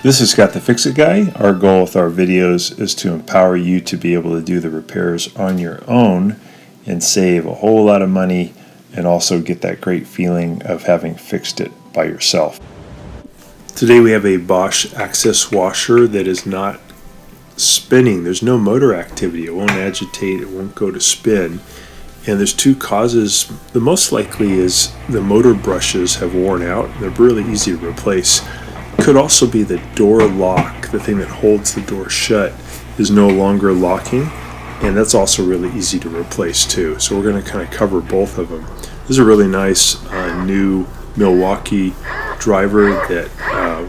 This is Scott the Fix-It Guy. Our goal with our videos is to empower you to be able to do the repairs on your own and save a whole lot of money and also get that great feeling of having fixed it by yourself. Today we have a Bosch access washer that is not spinning. There's no motor activity. It won't agitate. It won't go to spin. And there's two causes. The most likely is the motor brushes have worn out. They're really easy to replace. Could also be the door lock, the thing that holds the door shut, is no longer locking, and that's also really easy to replace too. So we're going to kind of cover both of them. This is a really nice new Milwaukee driver that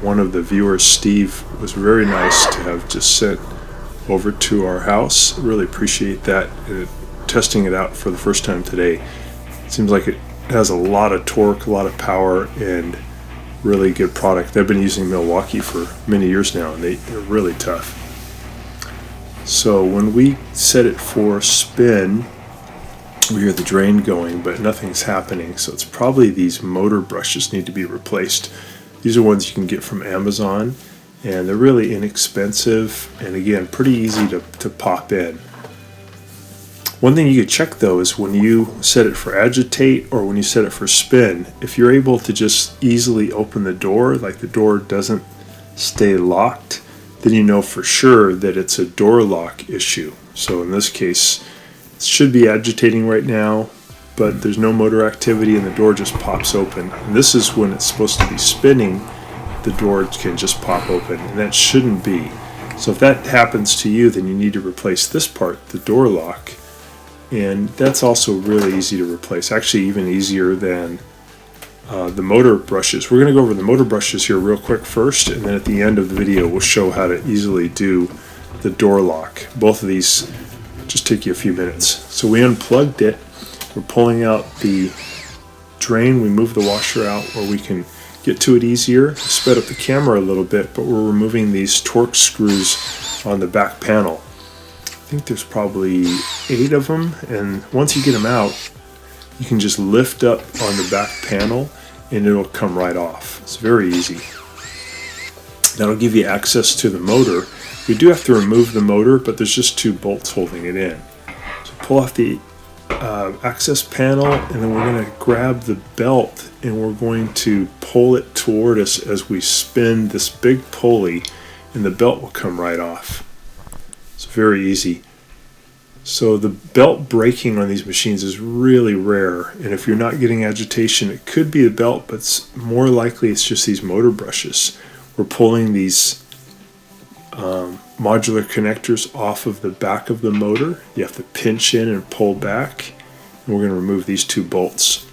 one of the viewers, Steve, was very nice to have just sent over to our house. Really appreciate that. Testing it out for the first time today. It seems like it has a lot of torque, a lot of power, and really good product. I've been using Milwaukee for many years now, and they're really tough. So when we set it for spin, we hear the drain going, but nothing's happening. So it's probably these motor brushes need to be replaced. These are ones you can get from Amazon, and they're really inexpensive, and again, pretty easy to pop in. One thing you could check though is when you set it for agitate or when you set it for spin, if you're able to just easily open the door, like the door doesn't stay locked, then you know for sure that it's a door lock issue. So in this case, it should be agitating right now, but there's no motor activity and the door just pops open. And this is when it's supposed to be spinning, the door can just pop open, and that shouldn't be. So if that happens to you, then you need to replace this part, the door lock. And that's also really easy to replace, actually even easier than the motor brushes. We're going to go over the motor brushes here real quick first, and then at the end of the video we'll show how to easily do the door lock. Both of these just take you a few minutes. So we unplugged it, we're pulling out the drain, we move the washer out where we can get to it easier, sped up the camera a little bit, but we're removing these torque screws on the back panel. I think there's probably 8 of them, and once you get them out, you can just lift up on the back panel and it'll come right off. It's very easy. That'll give you access to the motor. We do have to remove the motor, but there's just 2 bolts holding it in. So pull off the access panel, and then we're going to grab the belt and we're going to pull it toward us as we spin this big pulley, and the belt will come right off. It's very easy. So the belt breaking on these machines is really rare, and if you're not getting agitation, it could be the belt, but it's more likely it's just these motor brushes. We're pulling these modular connectors off of the back of the motor. You have to pinch in and pull back, and we're going to remove these 2 bolts.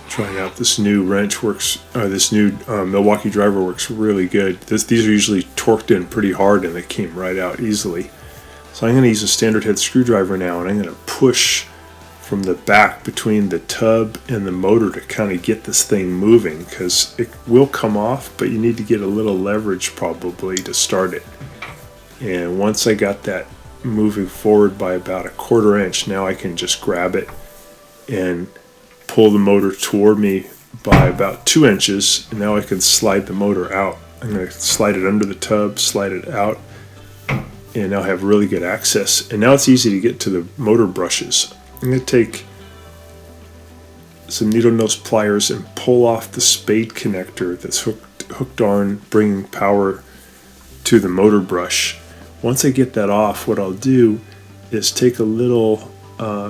Trying out this new wrench works. This new Milwaukee driver works really good. These are usually torqued in pretty hard, and they came right out easily. So I'm going to use a standard head screwdriver now, and I'm going to push from the back between the tub and the motor to kind of get this thing moving, because it will come off, but you need to get a little leverage probably to start it. And once I got that moving forward by about 1/4 inch, now I can just grab it and pull the motor toward me by about 2 inches, and now I can slide the motor out. I'm going to slide it under the tub, slide it out, and now I have really good access. And now it's easy to get to the motor brushes. I'm going to take some needle nose pliers and pull off the spade connector that's hooked on, bringing power to the motor brush. Once I get that off, what I'll do is take a little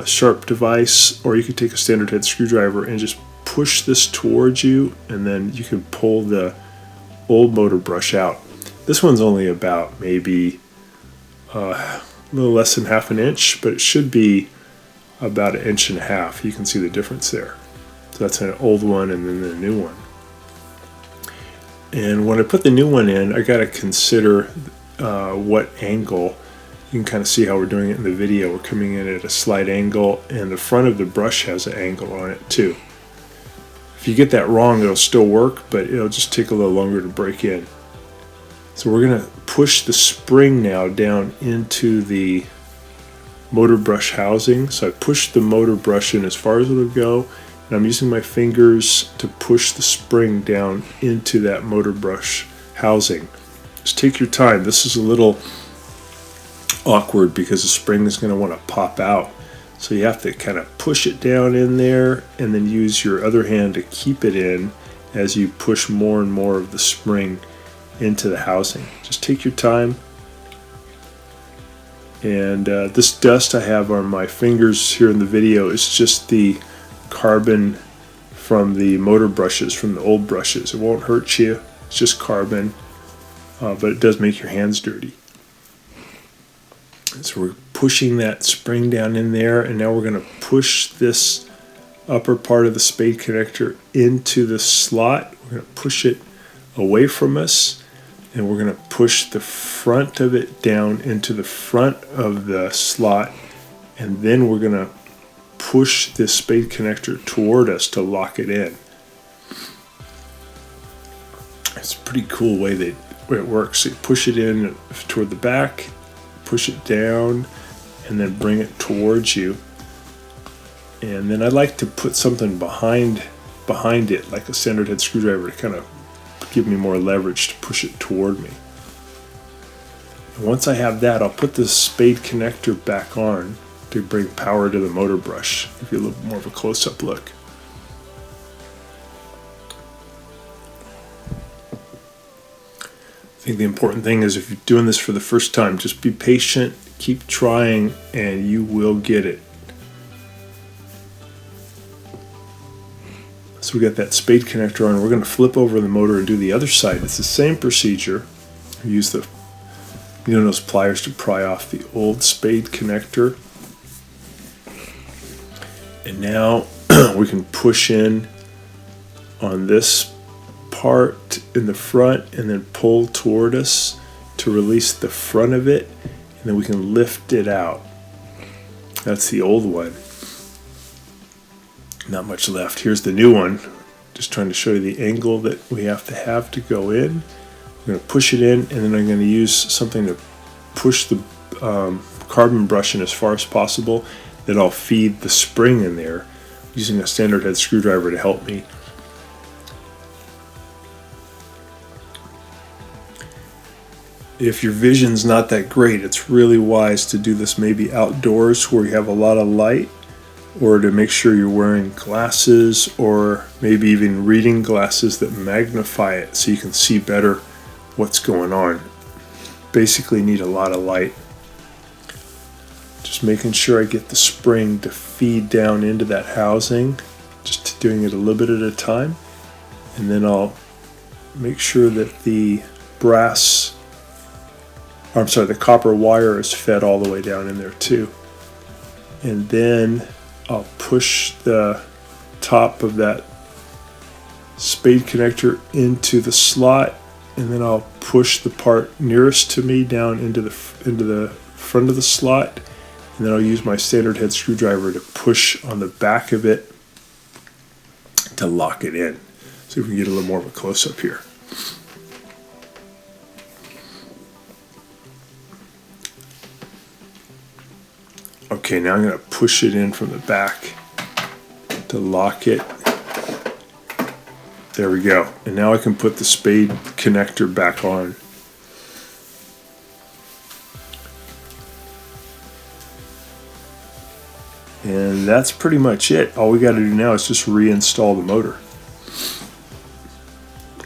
sharp device, or you could take a standard head screwdriver and just push this towards you, and then you can pull the old motor brush out. This one's only about maybe a little less than 1/2 inch, but it should be about 1.5 inches. You can see the difference there. So that's an old one and then the new one. And when I put the new one in, I got to consider what angle. You can kind of see how we're doing it in the video. We're coming in at a slight angle, and the front of the brush has an angle on it too. If you get that wrong, it'll still work, but it'll just take a little longer to break in. So we're going to push the spring now down into the motor brush housing. So I push the motor brush in as far as it'll go, and I'm using my fingers to push the spring down into that motor brush housing. Just take your time. This is a little awkward because the spring is going to want to pop out. So you have to kind of push it down in there and then use your other hand to keep it in as you push more and more of the spring into the housing. Just take your time. And this dust I have on my fingers here in the video is just the carbon from the motor brushes, from the old brushes. It won't hurt you. It's just carbon, but it does make your hands dirty. So we're pushing that spring down in there, and now we're going to push this upper part of the spade connector into the slot. We're going to push it away from us, and we're going to push the front of it down into the front of the slot, and then we're going to push this spade connector toward us to lock it in. It's a pretty cool way that it works. So you push it in toward the back, push it down, and then bring it towards you. And then I like to put something behind it, like a standard head screwdriver, to kind of give me more leverage to push it toward me. And once I have that, I'll put the spade connector back on to bring power to the motor brush. Give you a little more of a close-up look. I think the important thing is, if you're doing this for the first time, just be patient, keep trying, and you will get it. So we got that spade connector on. We're going to flip over the motor and do the other side. It's the same procedure. Use the those pliers to pry off the old spade connector. And now we can push in on this part in the front and then pull toward us to release the front of it, and then we can lift it out. That's the old one. Not much left. Here's the new one. Just trying to show you the angle that we have to go in. I'm going to push it in, and then I'm going to use something to push the carbon brush in as far as possible. Then I'll feed the spring in there using a standard head screwdriver to help me. If your vision's not that great, it's really wise to do this maybe outdoors where you have a lot of light, or to make sure you're wearing glasses, or maybe even reading glasses that magnify it so you can see better what's going on. Basically need a lot of light. Just making sure I get the spring to feed down into that housing, just doing it a little bit at a time. And then I'll make sure that the the copper wire is fed all the way down in there too. And then I'll push the top of that spade connector into the slot, and then I'll push the part nearest to me down into the front of the slot, and then I'll use my standard head screwdriver to push on the back of it to lock it in. So we can get a little more of a close-up here. Okay, now I'm going to push it in from the back to lock it. There we go. And now I can put the spade connector back on. And that's pretty much it. All we got to do now is just reinstall the motor.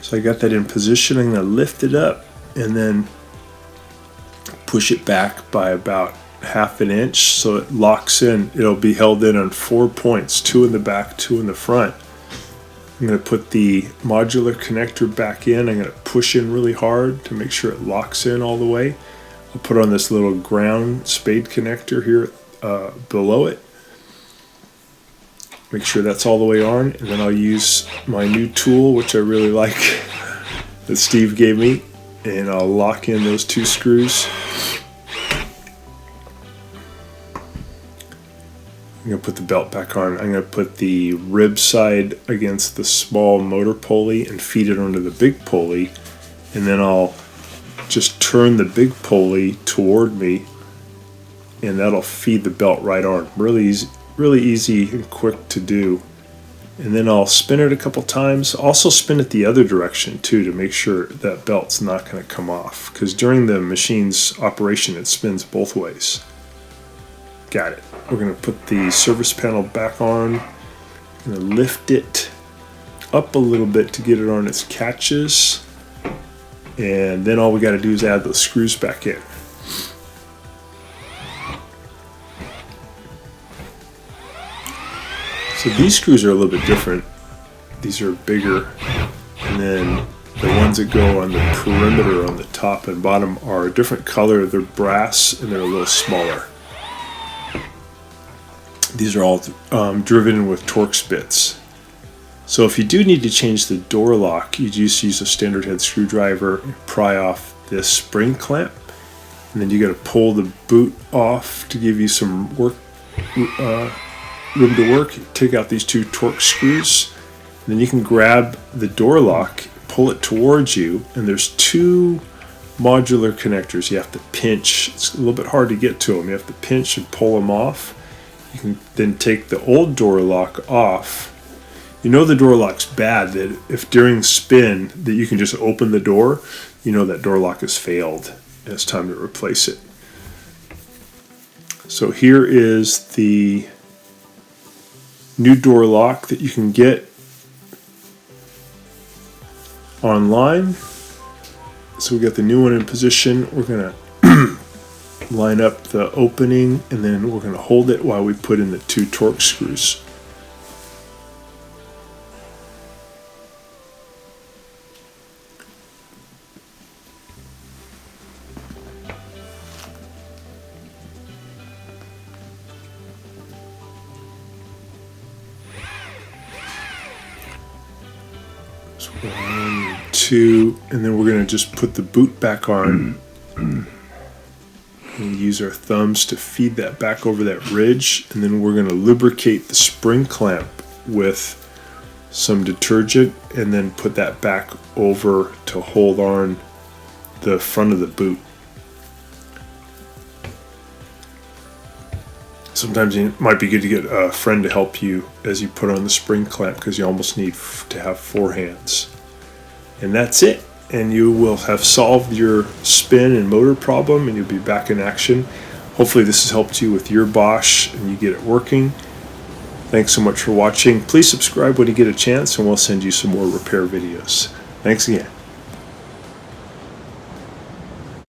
So I got that in position. I'm going to lift it up and then push it back by about ½ an inch so it locks in. It'll be held in on 4 points, 2 in the back, 2 in the front. I'm going to put the modular connector back in. I'm going to push in really hard to make sure it locks in all the way. I'll put on this little ground spade connector here below it. Make sure that's all the way on, and then I'll use my new tool, which I really like, that Steve gave me, and I'll lock in those 2 screws. I'm going to put the belt back on. I'm going to put the rib side against the small motor pulley and feed it onto the big pulley, and then I'll just turn the big pulley toward me and that'll feed the belt right on. Really easy and quick to do. And then I'll spin it a couple times. Also spin it the other direction too to make sure that belt's not going to come off, because during the machine's operation it spins both ways. Got it. We're going to put the service panel back on. I'm going to lift it up a little bit to get it on its catches, and then all we got to do is add those screws back in. So these screws are a little bit different. These are bigger, and then the ones that go on the perimeter on the top and bottom are a different color. They're brass and they're a little smaller. These are all driven with Torx bits. So if you do need to change the door lock, you just use a standard head screwdriver, pry off this spring clamp, and then you got to pull the boot off to give you some room to work. Take out these two Torx screws, and then you can grab the door lock, pull it towards you, and there's two modular connectors you have to pinch. It's a little bit hard to get to them. You have to pinch and pull them off. You can then take the old door lock off. You know the door lock's bad, that if during spin that you can just open the door, you know that door lock has failed and it's time to replace it. So here is the new door lock that you can get online. So we got the new one in position. We're going to line up the opening, and then we're going to hold it while we put in the two Torx screws. So 1, 2, and then we're going to just put the boot back on and use our thumbs to feed that back over that ridge, and then we're going to lubricate the spring clamp with some detergent and then put that back over to hold on the front of the boot. Sometimes it might be good to get a friend to help you as you put on the spring clamp, because you almost need to have 4 hands. And that's it. And you will have solved your spin and motor problem, and you'll be back in action. Hopefully this has helped you with your Bosch and you get it working. Thanks so much for watching. Please subscribe when you get a chance, and we'll send you some more repair videos. Thanks again.